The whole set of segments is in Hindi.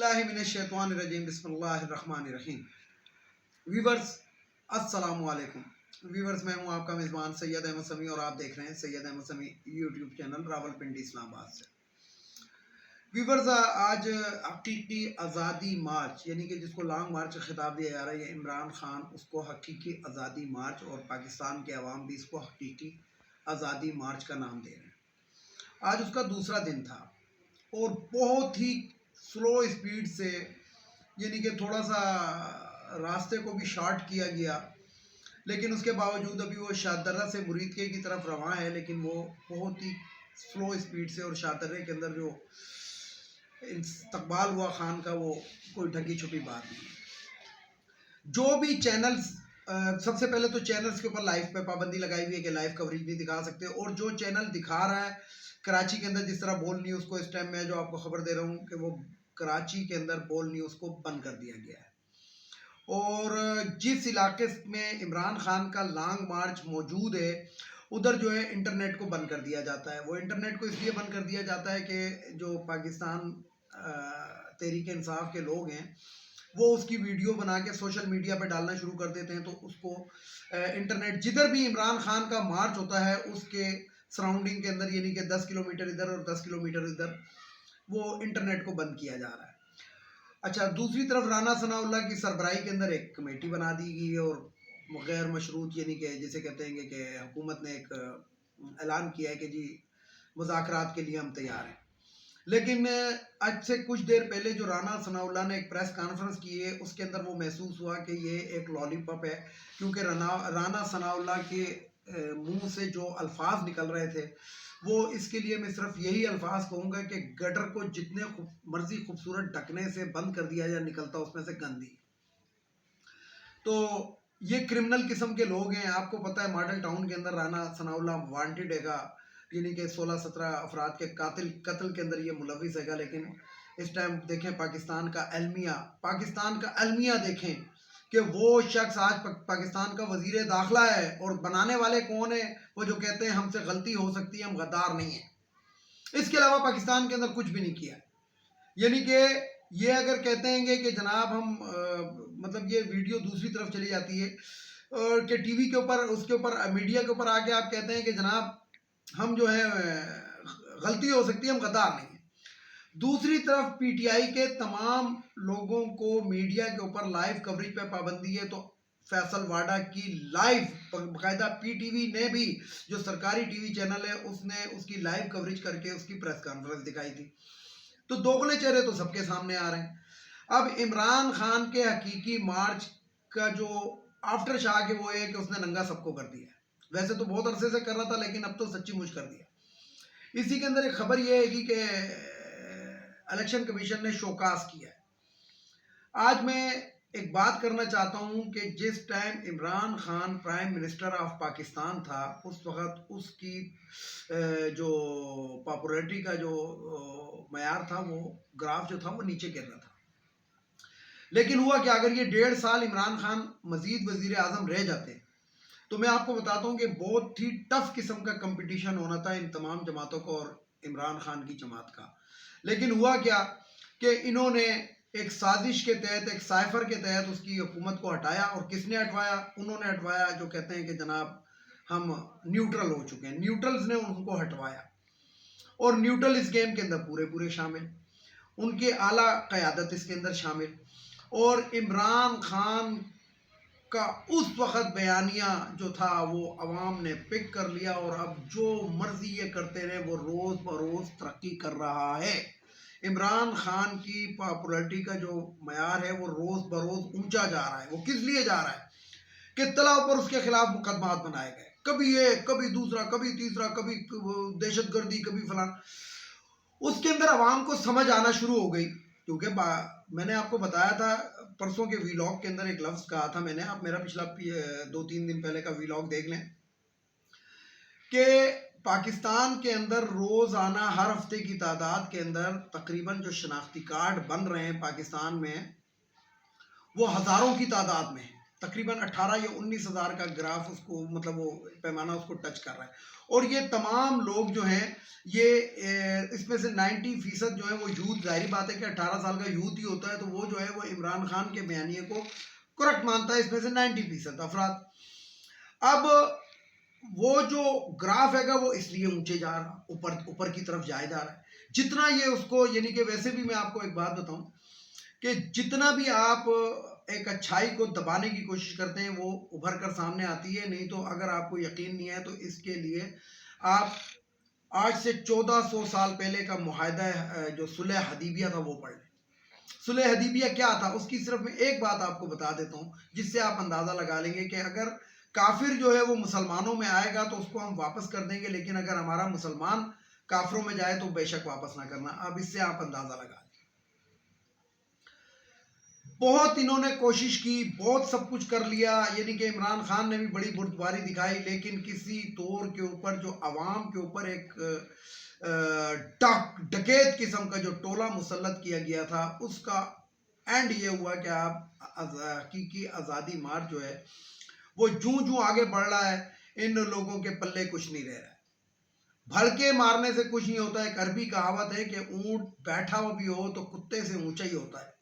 औज़ुबिल्लाहिमिनश्शैतानिर्रजीम बिस्मिल्लाहिर्रहमानिर्रहीम। वीवर्स अस्सलाम वालेकुम। वीवर्स, मैं हूं आपका मेज़बान सैयद अहमद समी और आप देख रहे हैं सैयद अहमद समी यूट्यूब चैनल रावलपिंडी इस्लामाबाद से। वीवर्स, आज हकीकी आज़ादी मार्च यानी कि जिसको लॉन्ग मार्च का खिताब दिया जा रहा है, ये इमरान खान उसको हकीकी आज़ादी मार्च और पाकिस्तान के अवाम भी इसको हकीकी आज़ादी मार्च का नाम दे रहे हैं। आज उसका दूसरा दिन था और बहुत ही स्लो स्पीड से यानी कि थोड़ा सा रास्ते को भी शॉर्ट किया गया, लेकिन उसके बावजूद अभी वो शाहदर्रा से मुरीदके की तरफ रवां है, लेकिन वो बहुत ही स्लो स्पीड से और शाहदर्रे के अंदर जो इस्तकबाल हुआ खान का वो कोई ढकी छुपी बात नहीं। जो भी चैनल्स सबसे पहले तो चैनल्स के ऊपर लाइव पे पाबंदी लगाई हुई है कि लाइव कवरेज नहीं दिखा सकते, और जो चैनल दिखा रहा है कराची के अंदर, जिस तरह बोल न्यूज़ को इस टाइम मैं जो आपको खबर दे रहा हूँ कि वो कराची के अंदर बोल न्यूज़ को बंद कर दिया गया है। और जिस इलाके में इमरान खान का लॉन्ग मार्च मौजूद है उधर जो है इंटरनेट को बंद कर दिया जाता है। वो इंटरनेट को इसलिए बंद कर दिया जाता है कि जो पाकिस्तान तहरीक इंसाफ के लोग हैं वो उसकी वीडियो बना के सोशल मीडिया पे डालना शुरू कर देते हैं, तो उसको इंटरनेट जिधर भी इमरान खान का मार्च होता है उसके सराउंडिंग के अंदर यानी कि 10 किलोमीटर इधर और 10 किलोमीटर इधर वो इंटरनेट को बंद किया जा रहा है। अच्छा, दूसरी तरफ राना सनाउल्लाह की सरबराही के अंदर एक कमेटी बना दी गई है और गैर मशरूत यानी कि जिसे कहते हैं कि हुकूमत ने एक ऐलान किया है कि जी मुज़ाकरात के लिए हम तैयार हैं। लेकिन आज से कुछ देर पहले जो राना सनाउल्लाह ने एक प्रेस कॉन्फ्रेंस की है उसके अंदर वो महसूस हुआ कि ये एक लॉलीपॉप है, क्योंकि राना सनाउल्लाह के मुंह से जो अल्फाज निकल रहे थे वो इसके लिए मैं सिर्फ यही अल्फाज कहूँगा कि गटर को जितने मर्जी खूबसूरत ढकने से बंद कर दिया जाए निकलता उसमें से गंदी। तो ये क्रिमिनल किस्म के लोग हैं। आपको पता है मॉडल टाउन के अंदर राना सनाउल्लाह वांटेड हैगा, यानी कि 16-17 अफराद के कत्ल के अंदर ये मुलविस हैगा। लेकिन इस टाइम देखें पाकिस्तान का अलमिया देखें कि वो शख्स आज पाकिस्तान का वजीर दाखिला है, और बनाने वाले कौन है? वो जो कहते हैं हमसे गलती हो सकती है, हम गद्दार नहीं है। इसके अलावा पाकिस्तान के अंदर कुछ भी नहीं किया। यानी कि ये अगर कहते हैं कि जनाब हम मतलब ये वीडियो दूसरी तरफ चली जाती है और कि टीवी के ऊपर उसके ऊपर मीडिया के ऊपर आके आप कहते हैं कि जनाब हम जो है गलती हो सकती है, हम गद्दार नहीं है। दूसरी तरफ पीटीआई के तमाम लोगों को मीडिया के ऊपर लाइव कवरेज पे पाबंदी है, तो फैसल वाडा की लाइव बाकायदा पीटीवी ने भी जो सरकारी टीवी चैनल है उसने उसकी लाइव कवरेज करके उसकी प्रेस कॉन्फ्रेंस दिखाई थी। तो दोगले चेहरे तो सबके सामने आ रहे हैं। अब इमरान खान के हकीकी मार्च का जो आफ्टर शाह के वो है कि उसने नंगा सबको कर दिया। वैसे तो बहुत अरसे से कर रहा था, लेकिन अब तो सच्ची मुच कर दिया। इसी के अंदर एक खबर ये है कि इलेक्शन कमीशन ने शोकास किया है। आज मैं एक बात करना चाहता हूं कि जिस time Imran Khan prime minister of Pakistan था उस वक्त उसकी जो पॉपुलैरिटी का जो मयार था, वो ग्राफ जो था वो नीचे गिर रहा था। लेकिन हुआ कि अगर ये 1.5 साल इमरान खान मजीद वजीर आजम रह जाते तो मैं आपको बताता हूं कि बहुत ही टफ किस्म का कंपटीशन होना था इन तमाम जमातों को और इमरान खान की जमात का। लेकिन हुआ क्या कि इन्होंने एक साजिश के तहत, एक साइफर के तहत उसकी हुकूमत को हटाया। और किसने हटवाया? उन्होंने हटवाया जो कहते हैं कि जनाब हम न्यूट्रल हो चुके हैं। न्यूट्रल्स ने उनको हटवाया, और न्यूट्रल इस गेम के अंदर पूरे शामिल, उनके आला क़यादत इसके अंदर शामिल। और इमरान खान का उस वक़्त बयानिया जो था वो अवाम ने पिक कर लिया, और अब जो मर्जी ये करते रहे वो रोज़ बरोज़ तरक्की कर रहा है। इमरान खान की पॉपुलैरिटी का जो मयार है वो रोज़ बरोज़ ऊंचा जा रहा है। वो किस लिए जा रहा है कि तलाव पर उसके खिलाफ मुकदमात बनाए गए, कभी एक, कभी दूसरा, कभी तीसरा, कभी दहशतगर्दी, कभी फलान। उसके अंदर अवाम को समझ आना शुरू हो गई, क्योंकि मैंने आपको बताया था परसों के वीलॉग के अंदर एक लफ्ज़ कहा था मैंने, आप मेरा पिछला 2-3 दिन पहले का वीलॉग देख लें कि पाकिस्तान के अंदर रोज़ाना हर हफ्ते की तादाद के अंदर तकरीबन जो शनाख्ती कार्ड बन रहे हैं पाकिस्तान में वो हज़ारों की तादाद में है। तकरीबन 18 या 19,000 का ग्राफ उसको, मतलब वो पैमाना उसको टच कर रहा है। और ये तमाम लोग जो हैं ये इसमें से 90% जो है वो यूथ, जाहिर बात है कि 18 साल का यूथ ही होता है, तो वो जो है वो इमरान खान के बयानिए को करेक्ट मानता है, इसमें से 90% अफराद। अब वो जो ग्राफ हैगा वो इसलिए ऊंचे जा रहा, ऊपर ऊपर की तरफ जाए जा रहा है जितना ये उसको, यानी कि वैसे भी मैं आपको एक बात बताऊं कि जितना भी आप एक अच्छाई को दबाने की कोशिश करते हैं वो उभर कर सामने आती है। नहीं तो अगर आपको यकीन नहीं है तो इसके लिए आप आज से 1400 साल पहले का मुआहदा जो सुलह हदीबिया था वो पढ़ लें। सुलह हदीबिया क्या था, उसकी सिर्फ मैं एक बात आपको बता देता हूँ जिससे आप अंदाज़ा लगा लेंगे कि अगर काफिर जो है वो मुसलमानों में आएगा तो उसको हम वापस कर देंगे, लेकिन अगर हमारा मुसलमान काफिरों में जाए तो बेशक वापस ना करना। अब इससे आप अंदाज़ा लगा, बहुत इन्होंने कोशिश की, बहुत सब कुछ कर लिया, यानी कि इमरान खान ने भी बड़ी बुर्दबारी दिखाई, लेकिन किसी तौर के ऊपर जो अवाम के ऊपर एक डकैत किस्म का जो टोला मुसल्लत किया गया था, उसका एंड ये हुआ कि आप हकीकी आज़ादी मार्च जो है वो जूं जूं आगे बढ़ रहा है, इन लोगों के पल्ले कुछ नहीं रह रहा है। भड़के मारने से कुछ नहीं होता है। एक अरबी कहावत है कि ऊंट बैठा हुआ भी हो तो कुत्ते से ऊंचा ही होता है।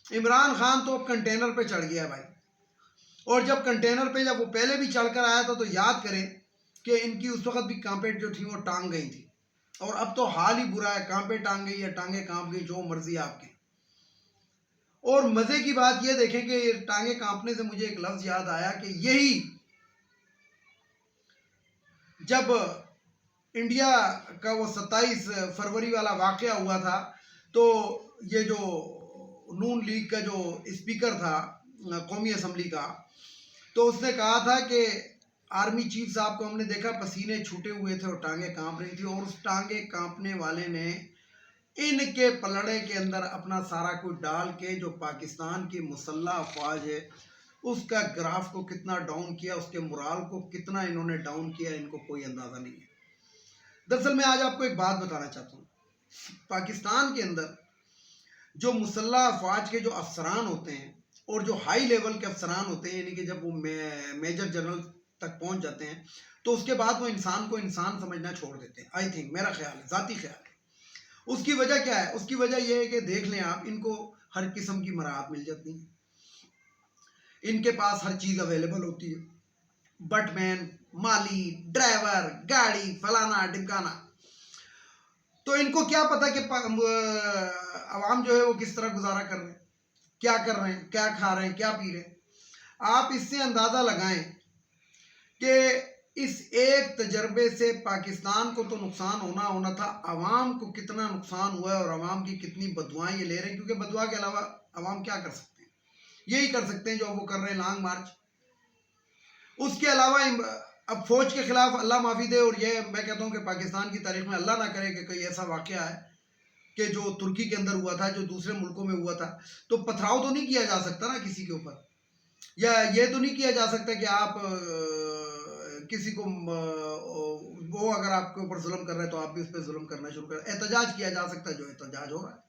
इमरान खान तो अब कंटेनर पे चढ़ गया भाई, और जब कंटेनर पे जब वो पहले भी चढ़कर आया था तो याद करें कि इनकी उस वक्त भी कांपे जो थी वो टांग गई थी, और अब तो हाल ही बुरा है, कांपे टांग गई या टांगे कांप गई, जो मर्जी आपके। और मजे की बात ये देखें कि टांगे कांपने से मुझे एक लफ्ज याद आया कि यही जब इंडिया का वो 27 फरवरी वाला वाकया हुआ था, तो ये जो नून लीग का जो स्पीकर था कौमी असम्बली का, तो उसने कहा था कि आर्मी चीफ साहब को हमने देखा पसीने छूटे हुए थे और टांगे कांप रही थी, और उस टांगे कांपने वाले ने इनके पलड़े के अंदर अपना सारा कुछ डाल के जो पाकिस्तान की मुसल्लह अफवाज है उसका ग्राफ को कितना डाउन किया, उसके मोराल को कितना इन्होंने डाउन किया, इनको कोई अंदाज़ा नहीं है। दरअसल मैं आज आपको एक बात बताना चाहता हूँ, पाकिस्तान के अंदर जो मुसल्लह अफवाज के जो अफसरान होते हैं और जो हाई लेवल के अफसरान होते हैं, यानी कि जब वो मेजर जनरल तक पहुंच जाते हैं तो उसके बाद वो इंसान को इंसान समझना छोड़ देते हैं। आई थिंक, मेरा ख्याल है, ज़ाती ख्याल है। उसकी वजह क्या है? उसकी वजह यह है कि देख लें आप, इनको हर किस्म की मराहत मिल जाती है, इनके पास हर चीज़ अवेलेबल होती है, बटमैन, माली, ड्राइवर, गाड़ी, फलाना ढिमकाना। तो इनको क्या पता कि आवाम जो है वो किस तरह गुजारा कर रहे हैं, क्या कर रहे हैं, क्या खा रहे हैं, क्या पी रहे हैं। आप इससे अंदाज़ा लगाएं कि इस एक तजर्बे से पाकिस्तान को तो नुकसान होना था, आवाम को कितना नुकसान हुआ है और आवाम की कितनी बदुआएं ये ले रहे हैं, क्योंकि बदुआ के अलावा आवाम क्या कर सकते हैं? यही कर सकते हैं जो वो कर रहे हैं, लॉन्ग मार्च। उसके अलावा अब फौज के खिलाफ अल्लाह माफ़ी दे, और ये मैं कहता हूँ कि पाकिस्तान की तारीख में अल्लाह ना करे कि कोई ऐसा वाक़या है कि जो तुर्की के अंदर हुआ था, जो दूसरे मुल्कों में हुआ था। तो पथराव तो नहीं किया जा सकता ना किसी के ऊपर, या ये तो नहीं किया जा सकता कि आप किसी को वो अगर आपके ऊपर जुल्म कर रहे हैं तो आप भी उस पर जुल्म करना शुरू करें। एहतजाज किया जा सकता है, जो एहतजाज हो रहा है।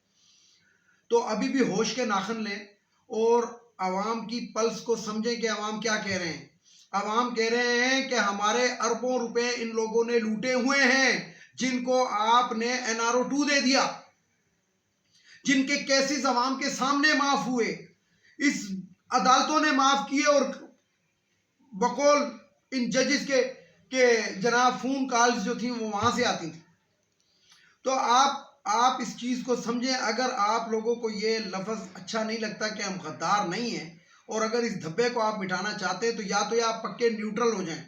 तो अभी भी होश के नाखन लें और आवाम की पल्स को समझें कि आवाम क्या कह रहे हैं। आवाम कह रहे हैं कि हमारे अरबों रुपए इन लोगों ने लूटे हुए हैं, जिनको आपने NRO 2 दे दिया, जिनके केसेस आवाम के सामने माफ हुए, इस अदालतों ने माफ किए, और बकौल इन जजेस के जनाब फोन कॉल्स जो थी वो वहां से आती थी। तो आप इस चीज को समझें। अगर आप लोगों को ये लफ्ज अच्छा नहीं लगता कि हम गद्दार नहीं हैं, और अगर इस धब्बे को आप मिटाना चाहते हैं, तो या आप पक्के न्यूट्रल हो जाएं।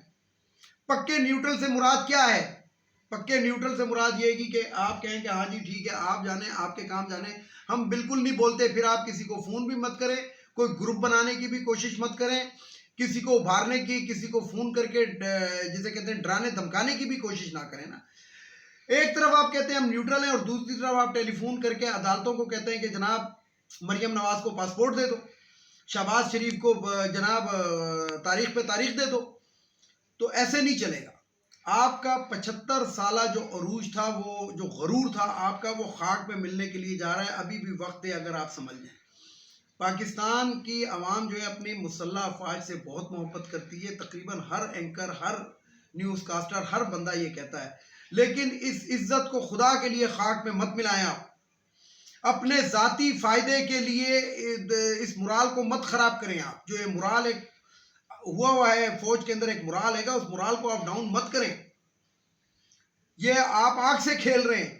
पक्के न्यूट्रल से मुराद क्या है? पक्के न्यूट्रल से मुराद ये है कि आप कहें कि हाँ जी ठीक है, आप जाने, आपके काम जाने, हम बिल्कुल नहीं बोलते। फिर आप किसी को फोन भी मत करें, कोई ग्रुप बनाने की भी कोशिश मत करें, किसी को उभारने की, किसी को फोन करके जिसे कहते हैं डराने धमकाने की भी कोशिश ना करें ना। एक तरफ आप कहते हैं हम न्यूट्रल हैं, और दूसरी तरफ आप टेलीफोन करके अदालतों को कहते हैं कि जनाब मरियम नवाज को पासपोर्ट दे दो, शहबाज शरीफ को जनाब तारीख पे तारीख दे दो। तो ऐसे नहीं चलेगा। आपका 75 साला जो अरूज था, वो जो गरूर था आपका, वो खाक पे मिलने के लिए जा रहा है। अभी भी वक्त है, अगर आप समझ जाएं। पाकिस्तान की आवाम जो है अपनी मुसल्लह अफवाज से बहुत मोहब्बत करती है। तकरीबन हर एंकर, हर न्यूज़ कास्टर, हर बंदा ये कहता है। लेकिन इस इज्जत को खुदा के लिए खाक में मत मिलाएं। आप अपने ज़ाती फ़ायदे के लिए इस मुराल को मत ख़राब करें। आप जो ये मुराल एक हुआ है, फौज के अंदर एक मुराल है, उस मुराल को आप डाउन मत करें। ये आप आग से खेल रहे हैं।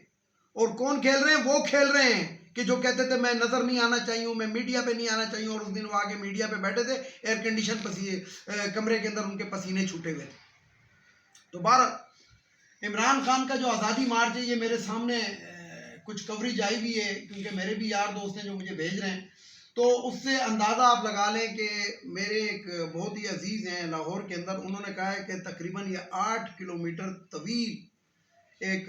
और कौन खेल रहे हैं? वो खेल रहे हैं कि जो कहते थे मैं नजर नहीं आना चाहिए, मैं मीडिया पे नहीं आना चाहिए, और उस दिन वो आगे मीडिया पे बैठे थे, एयर कंडीशन पसीने कमरे के अंदर उनके पसीने छूटे हुए थे। तो भारत इमरान खान का जो आज़ादी मार्च है, ये मेरे सामने कुछ कवरेज आई हुई है, क्योंकि मेरे भी यार दोस्त हैं जो मुझे भेज रहे हैं। तो उससे अंदाज़ा आप लगा लें कि मेरे एक बहुत ही अजीज़ हैं लाहौर के अंदर, उन्होंने कहा है कि तकरीबन ये 8 किलोमीटर तवील एक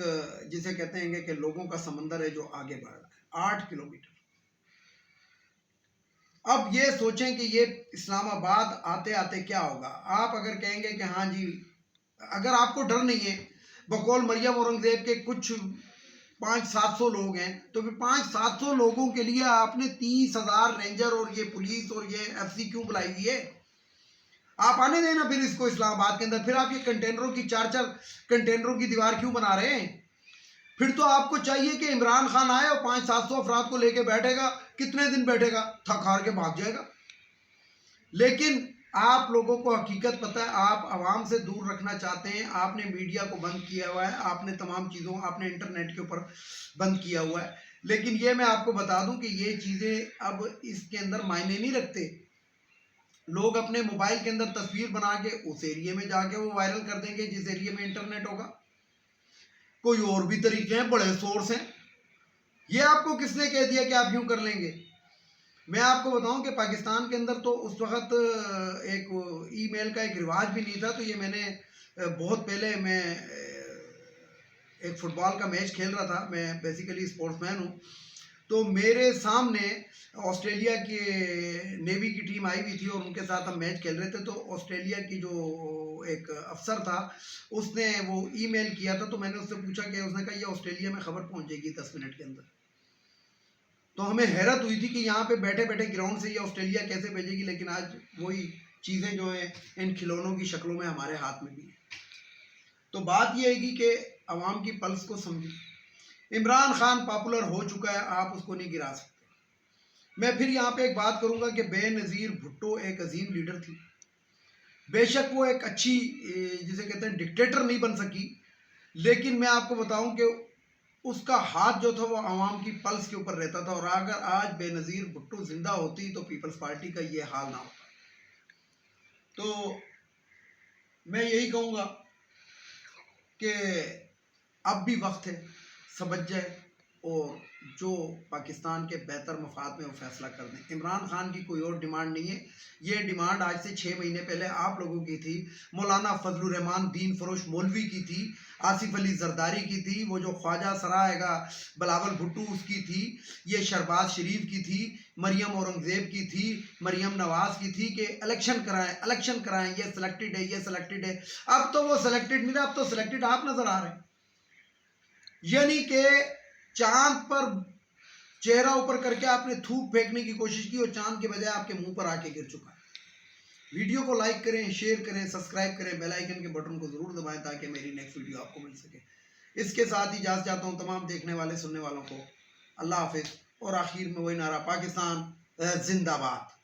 जिसे कहते हैं कि लोगों का समंदर है जो आगे बढ़ रहा है 8 किलोमीटर। अब ये सोचें कि ये इस्लामाबाद आते आते क्या होगा। आप अगर कहेंगे कि हाँ जी, अगर आपको डर नहीं है, बकौल मरियम औरंगजेब के कुछ 500-700 लोग हैं, तो फिर 500-700 लोगों के लिए आपने 30,000 रेंजर और ये पुलिस और ये FC क्यों बुलाई हुई है? आप आने देना फिर इसको इस्लामाबाद के अंदर। फिर आप ये कंटेनरों की 4-4 कंटेनरों की दीवार क्यों बना रहे हैं? फिर तो आपको चाहिए कि इमरान खान आए और 500-700 अफराद को लेके बैठेगा। कितने दिन बैठेगा? थक हार के भाग जाएगा। लेकिन आप लोगों को हकीकत पता है, आप आवाम से दूर रखना चाहते हैं। आपने मीडिया को बंद किया हुआ है, आपने तमाम चीज़ों, आपने इंटरनेट के ऊपर बंद किया हुआ है। लेकिन ये मैं आपको बता दूं कि ये चीज़ें अब इसके अंदर मायने नहीं रखते। लोग अपने मोबाइल के अंदर तस्वीर बना के उस एरिया में जाके वो वायरल कर देंगे जिस एरिया में इंटरनेट होगा। कोई और भी तरीके हैं, बड़े सोर्स हैं। ये आपको किसने कह दिया कि आप यूं कर लेंगे? मैं आपको बताऊं कि पाकिस्तान के अंदर तो उस वक्त एक ईमेल का एक रिवाज भी नहीं था। तो ये मैंने बहुत पहले, मैं एक फुटबॉल का मैच खेल रहा था, मैं बेसिकली स्पोर्ट्समैन हूँ। तो मेरे सामने ऑस्ट्रेलिया की नेवी की टीम आई हुई थी और उनके साथ हम मैच खेल रहे थे। तो ऑस्ट्रेलिया की जो एक अफसर था, उसने वो ईमेल किया था। तो मैंने उससे पूछा कि, उसने कहा ये ऑस्ट्रेलिया में खबर पहुंचेगी 10 मिनट के अंदर। तो हमें हैरत हुई थी कि यहाँ पे बैठे बैठे ग्राउंड से ये ऑस्ट्रेलिया कैसे भेजेगी। लेकिन आज वही चीज़ें जो है इन खिलौनों की शक्लों में हमारे हाथ में भी है। तो बात यह है कि अवाम की पल्स को समझें। इमरान खान पॉपुलर हो चुका है, आप उसको नहीं गिरा सकते। मैं फिर यहाँ पे एक बात करूँगा कि बेनज़ीर भुट्टो एक अजीम लीडर थी। बेशक वो एक अच्छी, जिसे कहते हैं, डिक्टेटर नहीं बन सकी, लेकिन मैं आपको बताऊं कि उसका हाथ जो था वो आवाम की पल्स के ऊपर रहता था। और अगर आज बेनज़ीर भुट्टो जिंदा होती तो पीपल्स पार्टी का ये हाल ना होता। तो मैं यही कहूँगा कि अब भी वक्त है, समझ जाए और जो पाकिस्तान के बेहतर मफाद में वो फैसला कर दें। इमरान खान की कोई और डिमांड नहीं है। ये डिमांड आज से 6 महीने पहले आप लोगों की थी, मौलाना फजलुर रहमान दीन फरोश मौलवी की थी, आसिफ अली जरदारी की थी, वो जो ख्वाजा सरायगा बिलावल भुट्टो उसकी थी, ये शहबाज शरीफ की थी, मरियम औरंगजेब की थी, मरियम नवाज की थी कि इलेक्शन कराएं, ये सिलेक्टेड है, ये सिलेक्टेड है। अब तो वो सिलेक्टेड नहीं रहा, अब तो सिलेक्टेड आप नजर आ रहे हैं। यानी कि चांद पर चेहरा ऊपर करके आपने थूक फेंकने की कोशिश की और चांद के बजाय आपके मुंह पर आके गिर चुका है। वीडियो को लाइक करें, शेयर करें, सब्सक्राइब करें, बेल आइकन के बटन को जरूर दबाएं ताकि मेरी नेक्स्ट वीडियो आपको मिल सके। इसके साथ ही इजाज़त चाहता हूं तमाम देखने वाले सुनने वालों को। अल्लाह हाफिज। और आखिर में वही नारा, पाकिस्तान जिंदाबाद।